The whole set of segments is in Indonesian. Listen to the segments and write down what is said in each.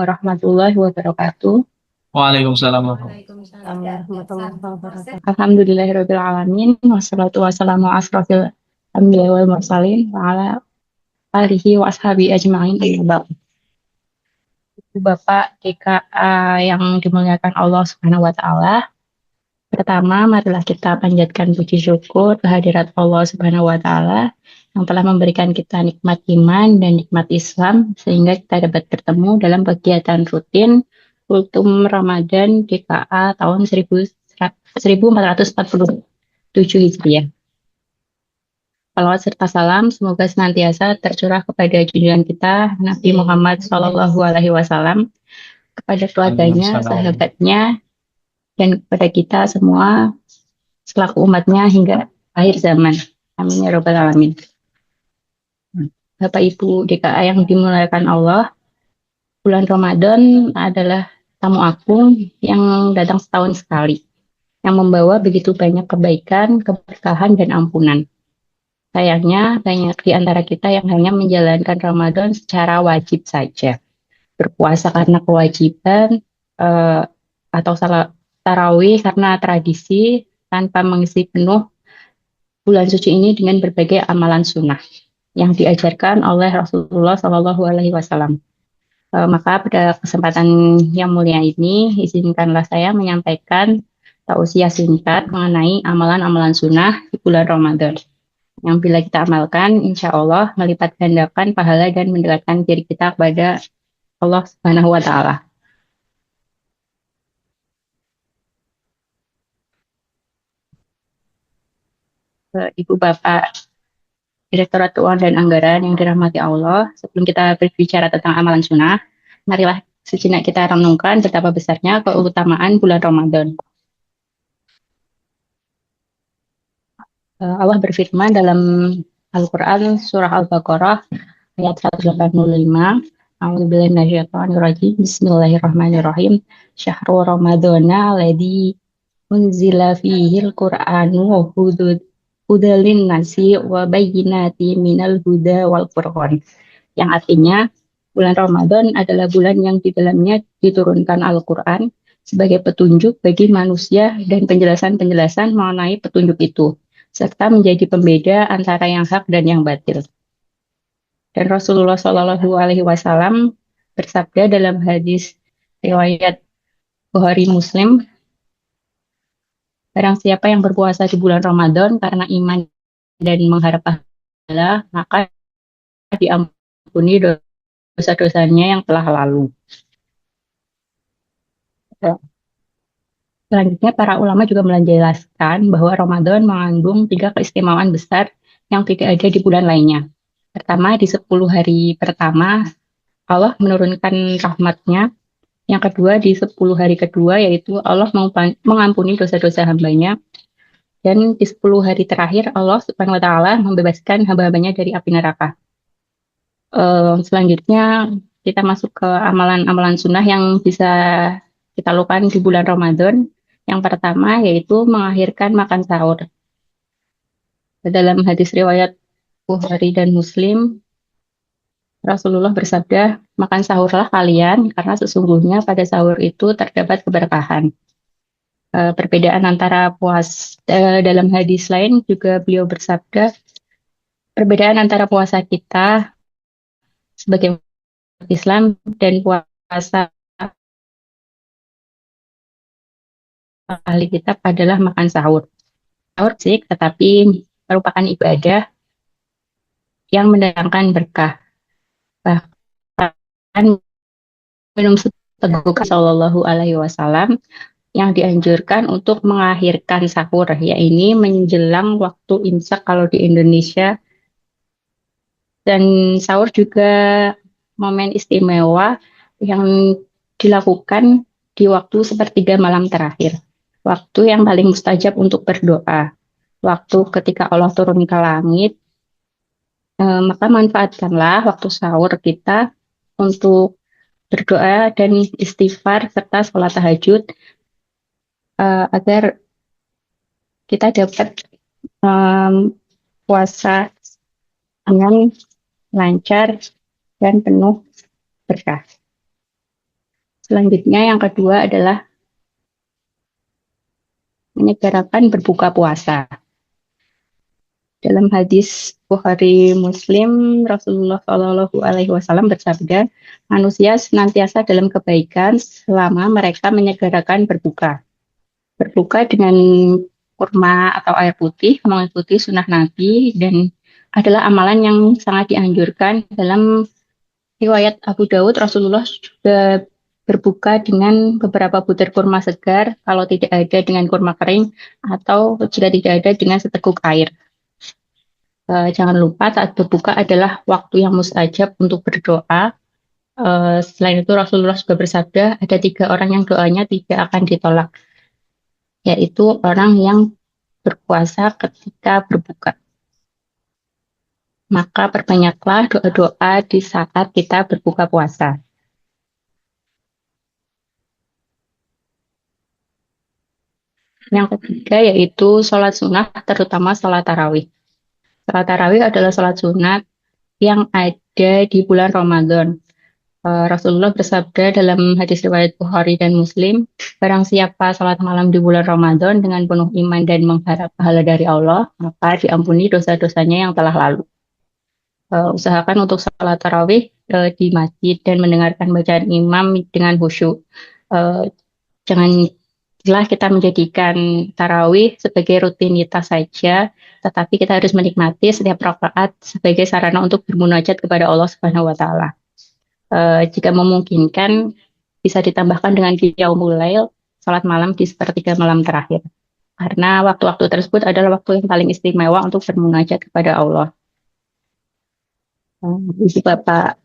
warahmatullahi wabarakatuh. Waalaikumsalam Waalaikumsalam warahmatullahi wabarakatuh. Alhamdulillahirabbil alamin wassalatu wassalamu asrofil anbiya'i wal mursalin wa ala alihi wa ashabi ajma'in amma ba'du. Ibu Bapak DKA yang dimuliakan Allah Subhanahu wa taala. Pertama, marilah kita panjatkan puji syukur kehadirat Allah Subhanahu wa taala yang telah memberikan kita nikmat iman dan nikmat Islam sehingga kita dapat bertemu dalam kegiatan rutin Kultum Ramadan DKA tahun 1447 Hijriah. Salawat serta salam semoga senantiasa tercurah kepada junjungan kita Nabi Muhammad SAW, kepada keluarganya, sahabatnya, dan kepada kita semua selaku umatnya hingga akhir zaman. Amin ya robbal alamin. Bapak Ibu DKA yang dimuliakan Allah, bulan Ramadan adalah tamu agung yang datang setahun sekali, yang membawa begitu banyak kebaikan, keberkahan, dan ampunan. Sayangnya banyak di antara kita yang hanya menjalankan Ramadan secara wajib saja, berpuasa karena kewajiban, atau salat tarawih karena tradisi, tanpa mengisi penuh bulan suci ini dengan berbagai amalan sunnah yang diajarkan oleh Rasulullah Shallallahu Alaihi Wasallam. Maka pada kesempatan yang mulia ini, izinkanlah saya menyampaikan tausiah singkat mengenai amalan-amalan sunnah di bulan Ramadan, yang bila kita amalkan, insya Allah melipat gandakan pahala dan mendekatkan diri kita kepada Allah Subhanahu wa Ta'ala. Ibu Bapak Direktorat Keuangan dan Anggaran yang dirahmati Allah, sebelum kita berbicara tentang amalan sunnah, marilah sejenak kita renungkan betapa besarnya keutamaan bulan Ramadan. Allah berfirman dalam Al-Quran surah Al-Baqarah ayat 185. A'udzubillahi minasyaitonir rajim. Bismillahirrahmanirrahim. Syahrul Ramadana alladzi unzila fihil Qur'anu hudalin nasi wa bayyinati minal huda wal furqan. Yang artinya bulan Ramadan adalah bulan yang di dalamnya diturunkan Al-Quran sebagai petunjuk bagi manusia dan penjelasan-penjelasan mengenai petunjuk itu, serta menjadi pembeda antara yang hak dan yang batil. Dan Rasulullah Shallallahu Alaihi Wasallam bersabda dalam hadis riwayat Bukhari Muslim, barang siapa yang berpuasa di bulan Ramadan karena iman dan mengharap pahala, maka diampuni dosa-dosanya yang telah lalu. Selanjutnya, para ulama juga menjelaskan bahwa Ramadan mengandung 3 keistimewaan besar yang tidak ada di bulan lainnya. Pertama, di 10 hari pertama, Allah menurunkan rahmat-Nya. Yang kedua, di 10 hari kedua, yaitu Allah mengampuni dosa-dosa hambanya. Dan di 10 hari terakhir, Allah Subhanahu wa Ta'ala membebaskan hamba-hambanya dari api neraka. Selanjutnya, kita masuk ke amalan-amalan sunnah yang bisa kita lakukan di bulan Ramadan. Yang pertama yaitu mengakhirkan makan sahur. Dalam hadis riwayat Bukhari dan Muslim, Rasulullah bersabda, makan sahurlah kalian karena sesungguhnya pada sahur itu terdapat keberkahan. Perbedaan antara dalam hadis lain juga beliau bersabda, perbedaan antara puasa kita sebagai Islam dan puasa ahli kitab adalah makan sahur. Sahur sih, tetapi merupakan ibadah yang mendatangkan berkah. Bahkan minum teguk Sallallahu Alaihi Wasallam yang dianjurkan untuk mengakhirkan sahur, yaitu menjelang waktu imsak kalau di Indonesia. Dan sahur juga momen istimewa yang dilakukan di waktu sepertiga malam terakhir. Waktu yang paling mustajab untuk berdoa. Waktu ketika Allah turun ke langit, maka manfaatkanlah waktu sahur kita untuk berdoa dan istighfar serta sholat tahajud, agar kita dapat puasa dengan lancar dan penuh berkah. Selanjutnya yang kedua adalah menyegerakan berbuka puasa. Dalam hadis Bukhari Muslim, Rasulullah Shallallahu Alaihi Wasallam bersabda, manusia senantiasa dalam kebaikan selama mereka menyegerakan berbuka. Berbuka dengan kurma atau air putih mengikuti sunnah Nabi dan adalah amalan yang sangat dianjurkan. Dalam riwayat Abu Dawud, Rasulullah juga berbuka dengan beberapa butir kurma segar, kalau tidak ada dengan kurma kering, atau jika tidak ada dengan seteguk air. Jangan lupa saat berbuka adalah waktu yang mustajab untuk berdoa. Selain itu Rasulullah juga bersabda, ada 3 orang yang doanya tidak akan ditolak, yaitu orang yang berpuasa ketika berbuka. Maka perbanyaklah doa-doa di saat kita berbuka puasa. Yang ketiga yaitu sholat sunnah, terutama sholat tarawih. Sholat tarawih adalah sholat sunat yang ada di bulan Ramadan. Rasulullah bersabda dalam hadis riwayat Bukhari dan Muslim, barang siapa sholat malam di bulan Ramadan dengan penuh iman dan mengharap pahala dari Allah, maka diampuni dosa-dosanya yang telah lalu. Usahakan untuk sholat tarawih di masjid dan mendengarkan bacaan imam dengan khusyuk. Janganlah kita menjadikan tarawih sebagai rutinitas saja, tetapi kita harus menikmati setiap rakaat sebagai sarana untuk bermunajat kepada Allah Subhanahu wa Ta'ala. Jika memungkinkan, bisa ditambahkan dengan qiyamul lail, salat malam di sepertiga malam terakhir. Karena waktu-waktu tersebut adalah waktu yang paling istimewa untuk bermunajat kepada Allah. Isi Bapak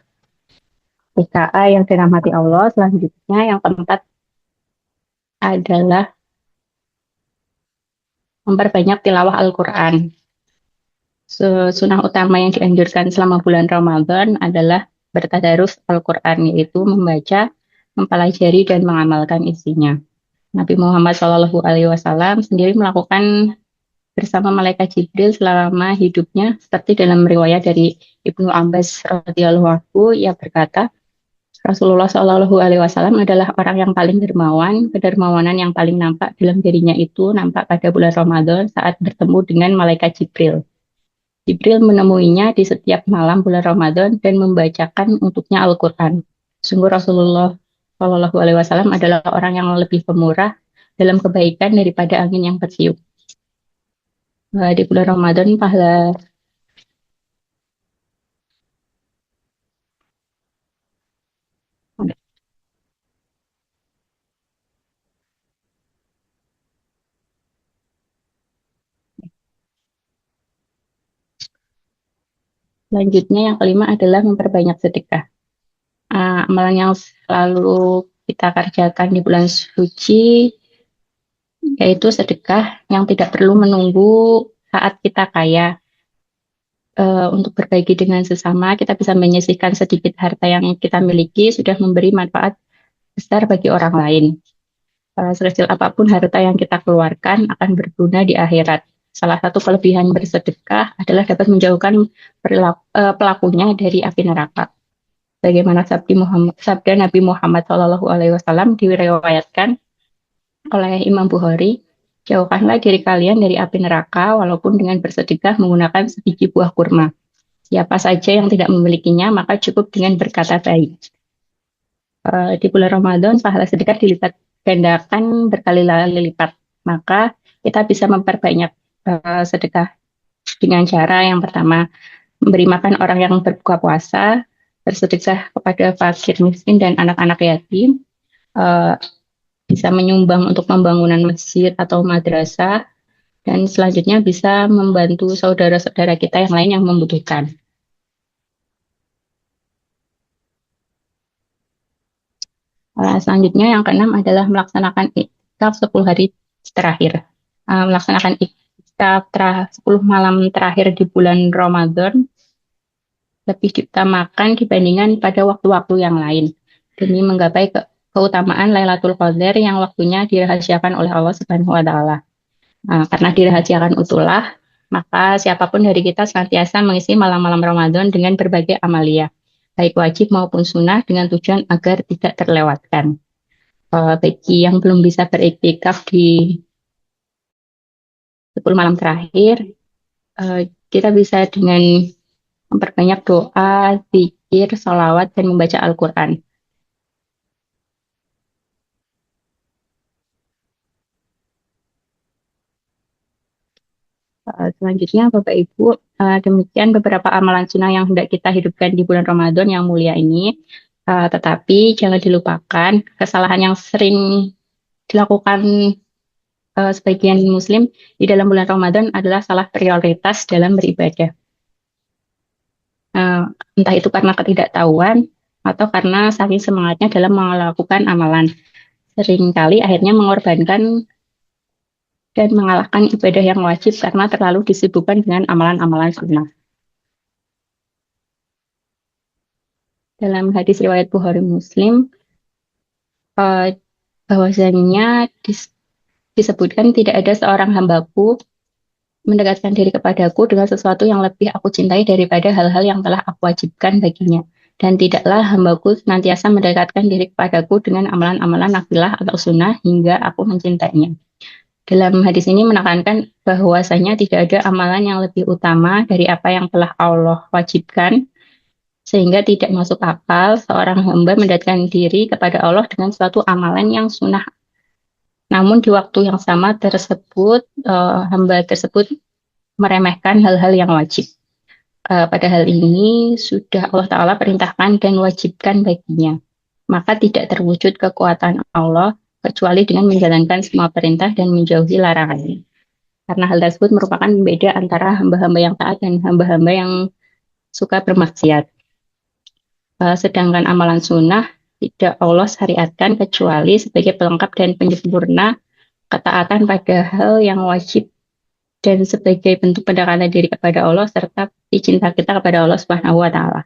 PKA yang dirahmati Allah, selanjutnya yang keempat adalah memperbanyak tilawah Al-Quran. Sunnah utama yang dianjurkan selama bulan Ramadan adalah bertadarus Al-Quran, yaitu membaca, mempelajari, dan mengamalkan isinya. Nabi Muhammad SAW sendiri melakukan bersama malaikat Jibril selama hidupnya, seperti dalam riwayat dari Ibnu Abbas radhiyallahu anhu yang berkata, Rasulullah SAW adalah orang yang paling dermawan. Kedermawanan yang paling nampak dalam dirinya itu nampak pada bulan Ramadan saat bertemu dengan malaikat Jibril. Jibril menemuinya di setiap malam bulan Ramadan dan membacakan untuknya Al-Quran. Sungguh Rasulullah SAW adalah orang yang lebih pemurah dalam kebaikan daripada angin yang bertiup. Di bulan Ramadan pahala selanjutnya yang kelima adalah memperbanyak sedekah. Amalan yang selalu kita kerjakan di bulan suci yaitu sedekah yang tidak perlu menunggu saat kita kaya. Untuk berbagi dengan sesama, kita bisa menyisihkan sedikit harta yang kita miliki sudah memberi manfaat besar bagi orang lain. Sekecil apapun harta yang kita keluarkan akan berguna di akhirat. Salah satu kelebihan bersedekah adalah dapat menjauhkan pelakunya dari api neraka. Bagaimana sabda Nabi Muhammad SAW diriwayatkan oleh Imam Bukhari, jauhkanlah diri kalian dari api neraka walaupun dengan bersedekah menggunakan sebiji buah kurma. Siapa saja yang tidak memilikinya, maka cukup dengan berkata baik. Di bulan Ramadan, pahala sedekah dilipat gandakan berkali-kali lipat. Maka kita bisa memperbanyak sedekah dengan cara yang pertama, memberi makan orang yang berbuka puasa, bersedekah kepada fakir miskin dan anak-anak yatim, bisa menyumbang untuk pembangunan masjid atau madrasah, dan selanjutnya bisa membantu saudara-saudara kita yang lain yang membutuhkan. Selanjutnya yang keenam adalah melaksanakan iktikaf 10 hari terakhir. Melaksanakan iktikaf 10 malam terakhir di bulan Ramadan lebih diutamakan dibandingkan pada waktu-waktu yang lain demi menggapai keutamaan Lailatul Qadar yang waktunya dirahasiakan oleh Allah Subhanahu wa Ta'ala. Karena dirahasiakan utulah, maka siapapun dari kita senantiasa mengisi malam-malam Ramadan dengan berbagai amalia, baik wajib maupun sunnah, dengan tujuan agar tidak terlewatkan. Bagi yang belum bisa beriktikaf di 10 malam terakhir, eh, kita bisa dengan memperbanyak doa, zikir, sholawat, dan membaca Al-Quran. Selanjutnya, Bapak Ibu, demikian beberapa amalan sunnah yang hendak kita hidupkan di bulan Ramadan yang mulia ini. Tetapi jangan dilupakan kesalahan yang sering dilakukan sebagian Muslim di dalam bulan Ramadan adalah salah prioritas dalam beribadah. Eh, Entah itu karena ketidaktahuan atau karena saking semangatnya dalam melakukan amalan. Seringkali akhirnya mengorbankan dan mengalahkan ibadah yang wajib karena terlalu disibukkan dengan amalan-amalan sunnah. Dalam hadis riwayat Bukhari Muslim, eh, bahwasanya disebutkan tidak ada seorang hambaku mendekatkan diri kepadaku dengan sesuatu yang lebih aku cintai daripada hal-hal yang telah aku wajibkan baginya. Dan tidaklah hambaku senantiasa mendekatkan diri kepadaku dengan amalan-amalan nafilah atau sunnah hingga aku mencintainya. Dalam hadis ini menekankan bahwasanya tidak ada amalan yang lebih utama dari apa yang telah Allah wajibkan, sehingga tidak masuk akal seorang hamba mendekatkan diri kepada Allah dengan suatu amalan yang sunnah. Namun di waktu yang sama tersebut, hamba tersebut meremehkan hal-hal yang wajib. Pada hal ini sudah Allah Ta'ala perintahkan dan wajibkan baginya. Maka tidak terwujud kekuatan Allah kecuali dengan menjalankan semua perintah dan menjauhi larangannya. Karena hal tersebut merupakan pembeda antara hamba-hamba yang taat dan hamba-hamba yang suka bermaksiat. Sedangkan amalan sunnah tidak Allah syariatkan kecuali sebagai pelengkap dan penyempurna ketaatan pada hal yang wajib dan sebagai bentuk pendekatan diri kepada Allah serta cinta kita kepada Allah Subhanahu wa taala.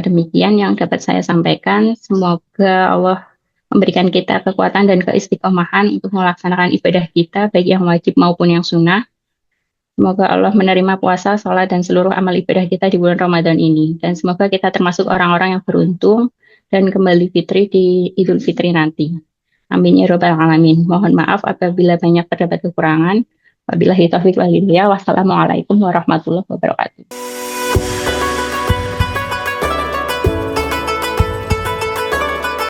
Demikian yang dapat saya sampaikan. Semoga Allah memberikan kita kekuatan dan keistiqomahan untuk melaksanakan ibadah kita baik yang wajib maupun yang sunnah. Semoga Allah menerima puasa, sholat, dan seluruh amal ibadah kita di bulan Ramadan ini. Dan semoga kita termasuk orang-orang yang beruntung dan kembali fitri di Idul Fitri nanti. Amin ya robbal alamin. Mohon maaf apabila banyak terdapat kekurangan. Wabillahi taufiq wal hidayah. Wassalamualaikum warahmatullahi wabarakatuh.